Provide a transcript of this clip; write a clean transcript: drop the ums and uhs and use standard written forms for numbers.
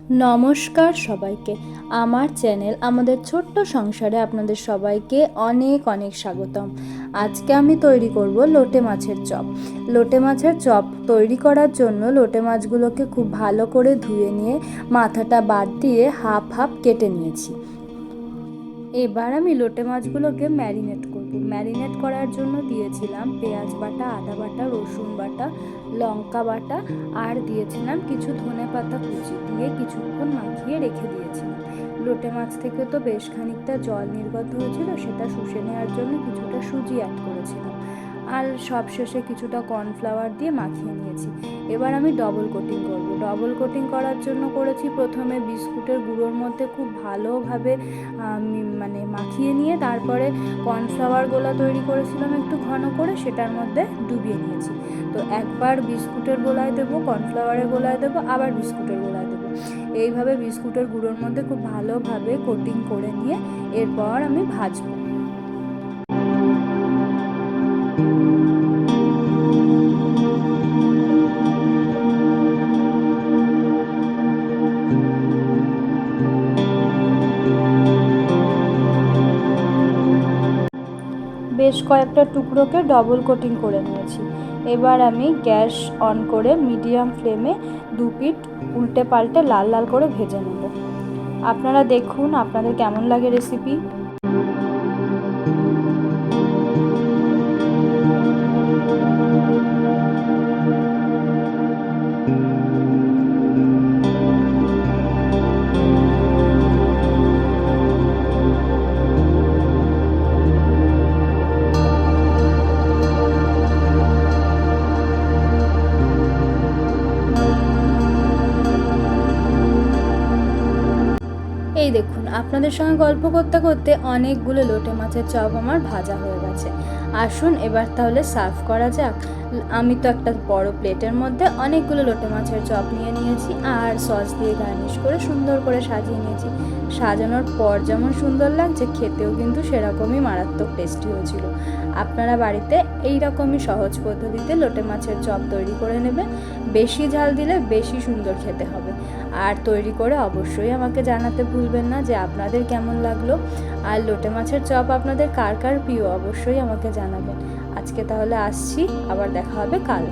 নমস্কার সবাইকে। আমার চ্যানেল আমাদের ছোট্ট সংসারে আপনাদের সবাইকে অনেক অনেক স্বাগতম। আজকে আমি তৈরি করব লোটে মাছের চপ। লোটে মাছের চপ তৈরি করার জন্য লোটে মাছগুলোকে খুব ভালো করে ধুয়ে নিয়ে মাথাটা বাদ দিয়ে হাফ হাফ কেটে নিয়েছি। এবার আমি লোটে মাছগুলোকে ম্যারিনেট করব। ম্যারিনেট করার জন্য দিয়েছিলাম পেঁয়াজ বাটা, আদা বাটা, রসুন বাটা, লঙ্কা বাটা আর দিয়েছিলাম কিছু ধনেপাতা কুচি দিয়ে কিছুক্ষণ মাখিয়ে রেখে দিয়েছিলাম। লোটে মাছ থেকে তো বেশ খানিকটা জল নির্গত হয়েছিল, সেটা শুষে নেওয়ার জন্য কিছুটা সুজি অ্যাড করেছিলাম আর সবশেষে কিছুটা কর্নফ্লাওয়ার দিয়ে মাখিয়ে নিয়েছি। এবার আমি ডবল কোটিং করব। ডবল কোটিং করার জন্য করেছি প্রথমে বিস্কুটের গুঁড়োর মধ্যে খুব ভালোভাবে মাখিয়ে নিয়ে তারপরে কর্নফ্লাওয়ার গোলা তৈরি করেছিলাম একটু ঘন করে, সেটার মধ্যে ডুবিয়ে নিয়েছি। তো একবার বিস্কুটের গোলায় দেবো, কর্নফ্লাওয়ারের গোলায় দেবো, আবার বিস্কুটের গোলায় দেবো। এইভাবে বিস্কুটের গুঁড়োর মধ্যে খুব ভালোভাবে কোটিং করে নিয়ে এরপর আমি ভাজবো। বেশ কয়েকটা টুকরোকে ডবল কোটিং করে নিয়েছি। এবার আমি গ্যাস অন করে মিডিয়াম ফ্লেমে 2 পিঠ উল্টে পাল্টে লাল লাল করে ভেজে নেব। আপনারা দেখুন আপনাদের কেমন লাগে রেসিপি। এই দেখুন আপনাদের সঙ্গে গল্প করতে করতে অনেকগুলো লোটে মাছের চপ আমার ভাজা হয়ে গেছে। আসুন এবার তাহলে সার্ভ করা যাক। আমি তো একটা বড় প্লেটের মধ্যে অনেকগুলো লোটে মাছের চপ নিয়ে নিয়েছি আর সস দিয়ে গার্নিশ করে সুন্দর করে সাজিয়ে নিয়েছি। সাজানোর পর যেমন সুন্দর লাগছে, খেতেও কিন্তু সেরকমই মারাত্মক টেস্টি হয়েছিল। আপনারা বাড়িতে এই রকমই সহজ পদ্ধতিতে লোটে মাছের চপ তৈরি করে নেবেন। বেশি ঝাল দিলে বেশি সুন্দর খেতে হবে। আর তৈরি করে অবশ্যই আমাকে জানাতে ভুলবেন না যে আপনাদের কেমন লাগলো। আর লোটে মাছের চপ আপনাদের কার কার প্রিয় অবশ্যই আমাকে জানাবেন। আজকে তাহলে আসছি, আবার দেখা হবে কাল।